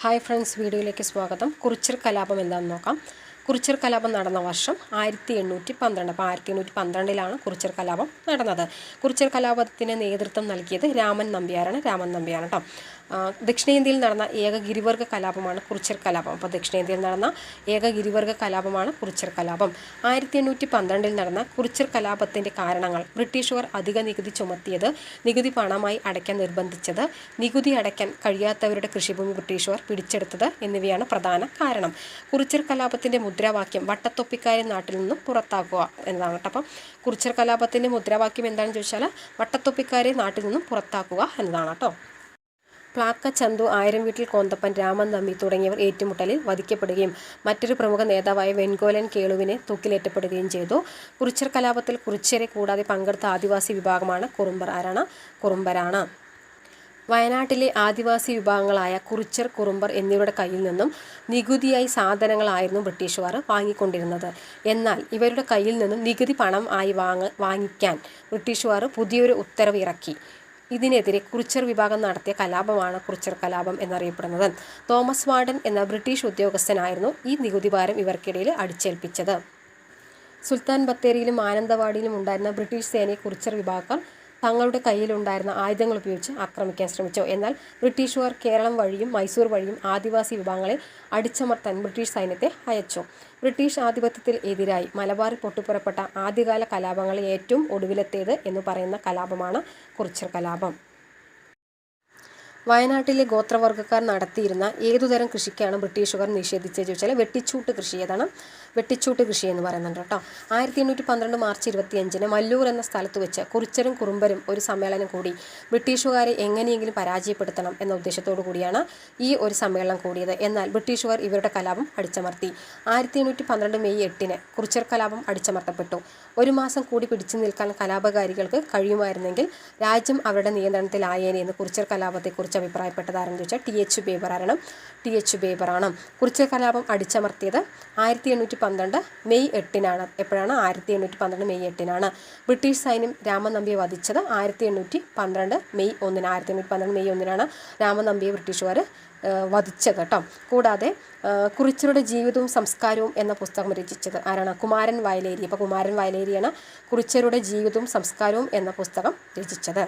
Hi friends, വീഡിയോയിലേക്ക് സ്വാഗതം. കുറിച്യർ കലാപം എന്താണെന്ന് നോക്കാം. കുറിച്യർ കലാപം നടന്ന വർഷം 1812. അപ്പോൾ 1812 കുറിച്യർ കലാപം നടന്നത്. കുറിച്യർ കലാപത്തിന് നേതൃത്വം നൽകിയത് രാമൻ നമ്പ്യാരാണ് കേട്ടോ. ദക്ഷിണേന്ത്യയിൽ നടന്ന ഏക ഗിരിവർഗ കലാപമാണ് കുറിച്യർ കലാപം. അപ്പോൾ ദക്ഷിണേന്ത്യയിൽ നടന്ന ഏക ഗിരിവർഗ കലാപമാണ് കുറിച്യർ കലാപം. 1812 നടന്ന കുറിച്യർ കലാപത്തിൻ്റെ കാരണങ്ങൾ: ബ്രിട്ടീഷുകാർ അധിക നികുതി ചുമത്തിയത്, നികുതി പണമായി അടയ്ക്കാൻ നിർബന്ധിച്ചത്, നികുതി അടയ്ക്കാൻ കഴിയാത്തവരുടെ കൃഷിഭൂമി ബ്രിട്ടീഷുകാർ പിടിച്ചെടുത്തത് എന്നിവയാണ് പ്രധാന കാരണം. കുറിച്യർ കലാപത്തിൻ്റെ മുദ്രാവാക്യം വട്ടത്തൊപ്പിക്കാരെ നാട്ടിൽ നിന്നും പുറത്താക്കുക എന്നതാണ് കേട്ടോ. അപ്പം കുറിച്യർ കലാപത്തിൻ്റെ മുദ്രാവാക്യം എന്താണെന്ന് ചോദിച്ചാൽ വട്ടത്തൊപ്പിക്കാരെ നാട്ടിൽ നിന്നും പുറത്താക്കുക എന്നതാണ് കേട്ടോ. പ്ലാക്ക ചന്തു, ആയിരം വീട്ടിൽ കോന്തപ്പൻ, രാമൻ നമ്പി തുടങ്ങിയവർ ഏറ്റുമുട്ടലിൽ വധിക്കപ്പെടുകയും മറ്റൊരു പ്രമുഖ നേതാവായ വെങ്കോലൻ കേളുവിനെ തൂക്കിലേറ്റപ്പെടുകയും ചെയ്തു. കുറിച്യർ കലാപത്തിൽ കുറിച്യരെ കൂടാതെ പങ്കെടുത്ത ആദിവാസി വിഭാഗമാണ് കുറുമ്പർ. കുറുമ്പരാണ്. വയനാട്ടിലെ ആദിവാസി വിഭാഗങ്ങളായ കുറിച്യർ, കുറുമ്പർ എന്നിവരുടെ കയ്യിൽ നിന്നും നികുതിയായി സാധനങ്ങളായിരുന്നു ബ്രിട്ടീഷുകാർ വാങ്ങിക്കൊണ്ടിരുന്നത്. എന്നാൽ ഇവരുടെ കയ്യിൽ നിന്നും നികുതി പണം ആയി വാങ്ങിക്കാൻ ബ്രിട്ടീഷുകാർ പുതിയൊരു ഉത്തരവ് ഇറക്കി. ഇതിനെതിരെ കുറിച്യർ വിഭാഗം നടത്തിയ കലാപമാണ് കുറിച്യർ കലാപം എന്നറിയപ്പെടുന്നത്. തോമസ് വാർഡൻ എന്ന ബ്രിട്ടീഷ് ഉദ്യോഗസ്ഥനായിരുന്നു ഈ നികുതി ഭാരം ഇവർക്കിടയിൽ അടിച്ചേൽപ്പിച്ചത്. സുൽത്താൻ ബത്തേരിയിലും മാനന്തവാടിയിലും ഉണ്ടായിരുന്ന ബ്രിട്ടീഷ് സേനയെ കുറിച്യർ വിഭാഗക്കാർ തങ്ങളുടെ കയ്യിലുണ്ടായിരുന്ന ആയുധങ്ങൾ ഉപയോഗിച്ച് ആക്രമിക്കാൻ ശ്രമിച്ചു. എന്നാൽ ബ്രിട്ടീഷുകാർ കേരളം വഴിയും മൈസൂർ വഴിയും ആദിവാസി വിഭാഗങ്ങളെ അടിച്ചമർത്താൻ ബ്രിട്ടീഷ് സൈന്യത്തെ അയച്ചു. ബ്രിട്ടീഷ് ആധിപത്യത്തിൽ എതിരായി മലബാറിൽ പൊട്ടിപ്പുറപ്പെട്ട ആദ്യകാല കലാപങ്ങളിൽ ഏറ്റവും ഒടുവിലത്തേത് എന്ന് പറയുന്ന കലാപമാണ് കുറിച്യർ കലാപം. വയനാട്ടിലെ ഗോത്രവർഗ്ഗക്കാർ നടത്തിയിരുന്ന ഏതുതരം കൃഷിക്കാണ് ബ്രിട്ടീഷുകാർ നിഷേധിച്ചത് ചോദിച്ചാൽ വെട്ടിച്ചൂട്ട് കൃഷി. ഏതാണ് വെട്ടിച്ചൂട്ട് കൃഷി എന്ന് പറയുന്നുണ്ട് കേട്ടോ. 1812 മാർച്ച് 25 മല്ലൂർ എന്ന സ്ഥലത്ത് വെച്ച് കുറിച്യരും കുറുമ്പരും ഒരു സമ്മേളനം കൂടി. ബ്രിട്ടീഷുകാരെ എങ്ങനെയെങ്കിലും പരാജയപ്പെടുത്തണം എന്ന ഉദ്ദേശത്തോടു കൂടിയാണ് ഈ ഒരു സമ്മേളനം കൂടിയത്. എന്നാൽ ബ്രിട്ടീഷുകാർ ഇവരുടെ കലാപം അടിച്ചമർത്തി. 1812 മെയ് 8 കുറിച്യർ കലാപം അടിച്ചമർത്തപ്പെട്ടു. ഒരു മാസം കൂടി പിടിച്ചു നിൽക്കാൻ കലാപകാരികൾക്ക് കഴിയുമായിരുന്നെങ്കിൽ രാജ്യം അവരുടെ നിയന്ത്രണത്തിലായേനെ എന്ന് കുറിച്യർ കലാപത്തെക്കുറിച്ച് അഭിപ്രായപ്പെട്ടതാരെന്ന് ചോദിച്ചാൽ ടി എച്ച് ബേബറാണ്. കുറിച്യർ കലാപം അടിച്ചമർത്തിയത് 1812 മെയ് 8 എപ്പോഴാണ്? 1812 മെയ് 8 ബ്രിട്ടീഷ് സൈന്യം രാമൻ നമ്പിയെ വധിച്ചത് 1812 മെയ് 1. 1812 മെയ് 1 രാമൻ നമ്പിയെ ബ്രിട്ടീഷുകാർ വധിച്ചത് കേട്ടോ. കൂടാതെ കുറിച്യരുടെ ജീവിതവും സംസ്കാരവും എന്ന പുസ്തകം രചിച്ചത് ആരാണ്? കുമാരൻ വയലേരി. അപ്പോൾ കുമാരൻ വയലേരിയാണ് കുറിച്യരുടെ ജീവിതവും സംസ്കാരവും എന്ന പുസ്തകം രചിച്ചത്.